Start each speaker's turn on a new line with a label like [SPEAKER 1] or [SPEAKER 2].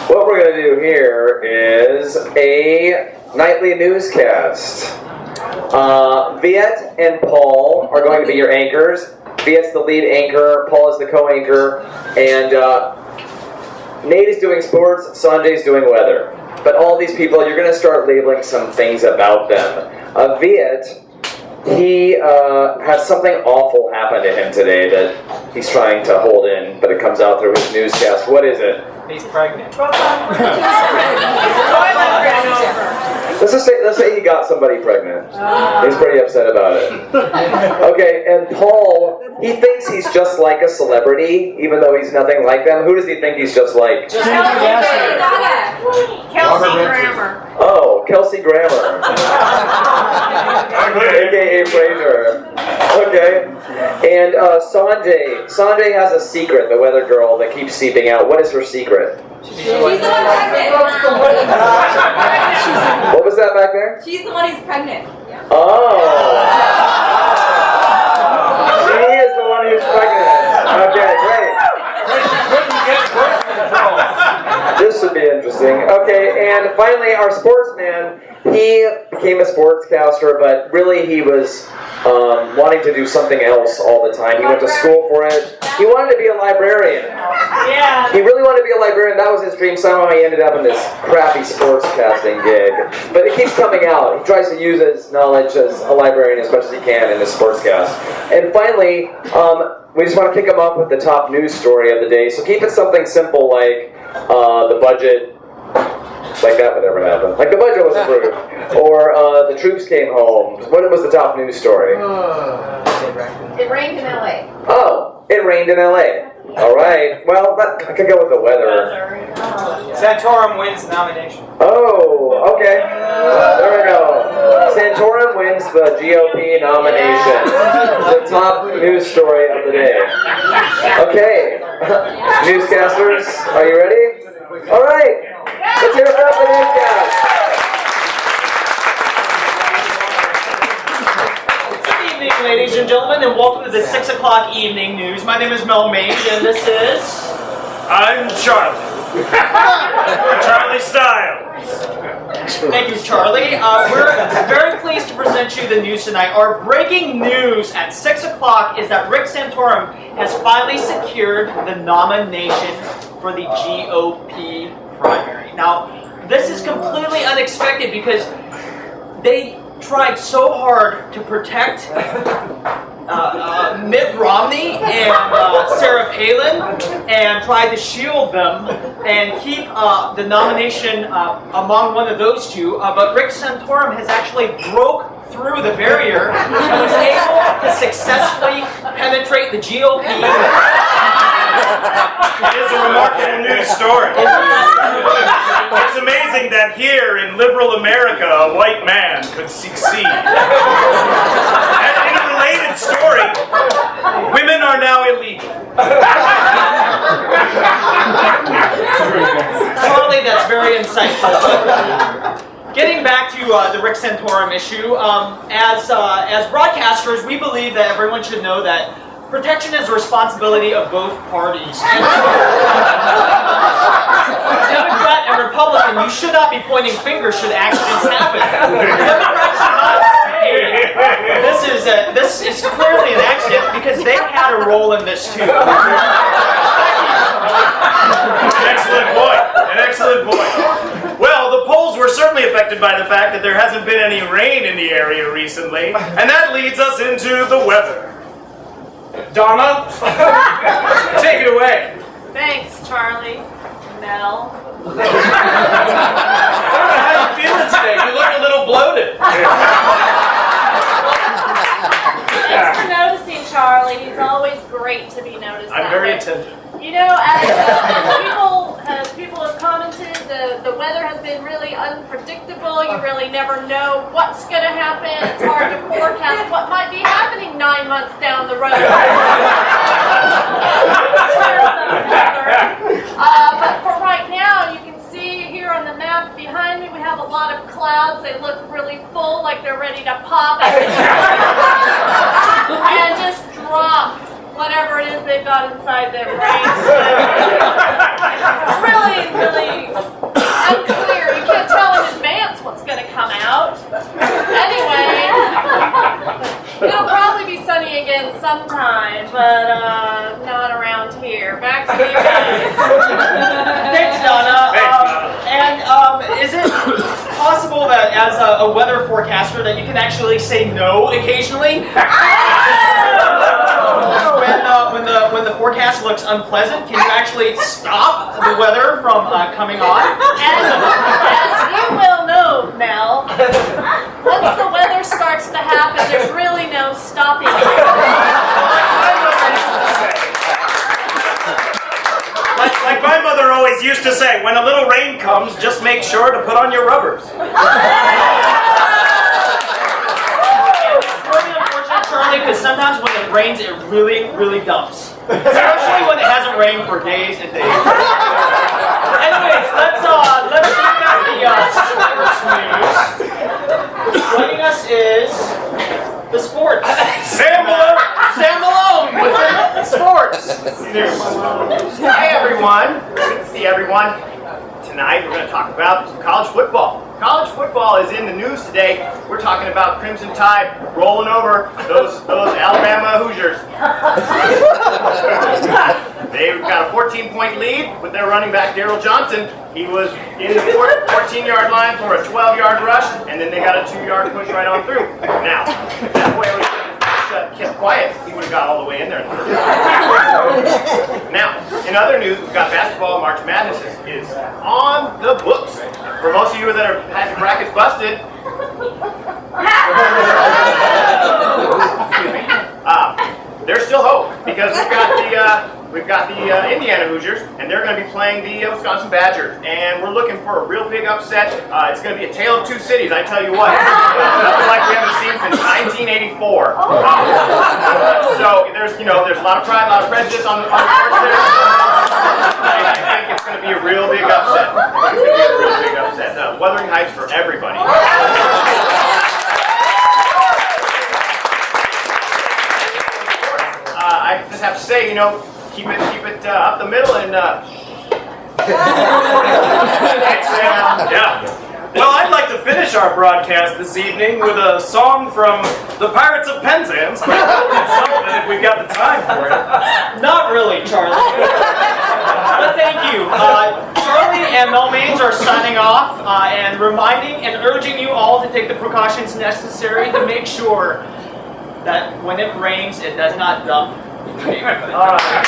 [SPEAKER 1] What we're going to do here is a nightly newscast. Viet and Paul are going to be your anchors. Viet's the lead anchor, Paul is the co-anchor, and Nate is doing sports, Sanjay's doing weather. But all these people, you're going to start labeling some things about them. Viet, he had something awful happen to him today that he's trying to hold in, but it comes out through his newscast. What is it?
[SPEAKER 2] He's pregnant.
[SPEAKER 1] Let's say he got somebody pregnant. He's pretty upset about it. Okay, and Paul, he thinks he's just like a celebrity, even though he's nothing like them. Who does he think he's just like?
[SPEAKER 3] Kelsey Grammar.
[SPEAKER 1] Oh, Kelsey Grammar. AKA Fraser. Okay. And Sanjay has a secret, the weather girl, that keeps seeping out. What is her secret?
[SPEAKER 3] She's the one pregnant.
[SPEAKER 1] What was that back there?
[SPEAKER 3] She's the one who's pregnant.
[SPEAKER 1] Oh. She is the one who's pregnant. Okay, great. This should be interesting. Okay, and finally, our sportsman, he became a sportscaster, but really he was wanting to do something else all the time. He went to school for it. He wanted to be a librarian.
[SPEAKER 3] Yeah.
[SPEAKER 1] He really wanted to be a librarian. That was his dream. Somehow he ended up in this crappy sportscasting gig. But it keeps coming out. He tries to use his knowledge as a librarian as much as he can in his sportscast. And finally, we just want to kick him off with the top news story of the day. So keep it something simple like the budget, like that would never happen. Like the budget was approved. Or the troops came home. What was the top news story?
[SPEAKER 3] It rained in LA.
[SPEAKER 1] Oh, it rained in LA. All right. Well, I could go with the weather.
[SPEAKER 2] Santorum wins nomination.
[SPEAKER 1] Oh, okay. There we go. Santorum wins the GOP nomination. The top news story of the day. Okay. Newscasters, are you ready? All right. Let's hear it for the newscast.
[SPEAKER 4] Good evening, ladies and gentlemen, and welcome to the 6 o'clock evening news. My name is Mel Maine, and this is...
[SPEAKER 5] I'm Charlie. Charlie Styles.
[SPEAKER 4] Thank you, Charlie. We're very pleased to present you the news tonight. Our breaking news at 6 o'clock is that Rick Santorum has finally secured the nomination for the GOP primary. Now, this is completely unexpected because they tried so hard to protect Mitt Romney and Sarah Palin and tried to shield them and keep the nomination among one of those two, but Rick Santorum has actually broke through the barrier and was able to successfully penetrate the GOP.
[SPEAKER 5] It is a remarkable news story. It's amazing that here in liberal America, a white man could succeed. And in a related story, women are now illegal.
[SPEAKER 4] Charlie, that's very insightful. Getting back to the Rick Santorum issue, as broadcasters, we believe that everyone should know that protection is a responsibility of both parties. Democrat and Republican, you should not be pointing fingers should accidents happen. Democrats should not say this is clearly an accident because they had a role in this too.
[SPEAKER 5] An excellent point. Well, the polls were certainly affected by the fact that there hasn't been any rain in the area recently, and that leads us into the weather. Donna, take it away.
[SPEAKER 3] Thanks, Charlie. Mel.
[SPEAKER 5] I don't know how you feeling today. You look a little bloated.
[SPEAKER 3] Thanks for noticing, Charlie. It's always great to be noticed.
[SPEAKER 5] I'm very attentive.
[SPEAKER 3] You know, as people have commented, the weather has been really unpredictable. You really never know what's going to happen. It's hard to forecast what might be happening 9 months down the road. But for right now, you can see here on the map behind me, we have a lot of clouds. They look really full, like they're ready to pop and just drop whatever it is as they've got inside their brains. It's really, really unclear. You can't tell in advance what's going to come out. Anyway, it'll probably be sunny again sometime, but not around here. Back to you guys.
[SPEAKER 4] Thanks, Donna. And is it possible that as a weather forecaster that you can actually say no occasionally? When the forecast looks unpleasant, can you actually stop the weather from coming on?
[SPEAKER 3] As you will know, Mel, once the weather starts to happen, there's really no stopping it.
[SPEAKER 5] Like my mother always used to say, when a little rain comes, just make sure to put on your rubbers.
[SPEAKER 4] It's really unfortunate, Charlie, because sometimes when it rains, it really, really dumps. Especially when it hasn't rained for days and days. Anyways, let's look at the sports news. Joining us is the sports.
[SPEAKER 5] Sam Malone!
[SPEAKER 4] Sam Malone with the sports.
[SPEAKER 6] Hi everyone, good to see everyone. Tonight we're going to talk about college football. College football is in the news today. We're talking about Crimson Tide rolling over those Alabama Hoosiers. They've got a 14-point lead with their running back Daryl Johnson. He was in the 14-yard line for a 12-yard rush, and then they got a 2-yard push right on through. Now, if that boy was kept quiet, he would have got all the way in there. Now, in other news, we've got basketball. March Madness is on the books. For most of you that have had your brackets busted, excuse me, there's still hope because we've got the Indiana Hoosiers, and they're going to be playing the Wisconsin Badgers, and we're looking for a real big upset. It's going to be a tale of two cities, I tell you what. Nothing like we haven't seen since 1984. So there's a lot of pride, a lot of prejudice on the part there. And I think it's going to be a real big upset. It's going to be a real big upset. Wuthering Heights for everybody. I just have to say, keep it up the middle and
[SPEAKER 5] Yeah. Well, I'd like to finish our broadcast this evening with a song from the Pirates of Penzance. Something if we've got the time for it.
[SPEAKER 4] Not really, Charlie. But thank you. Charlie and Mel Maines are signing off and reminding and urging you all to take the precautions necessary to make sure that when it rains, it does not dump.
[SPEAKER 5] All right.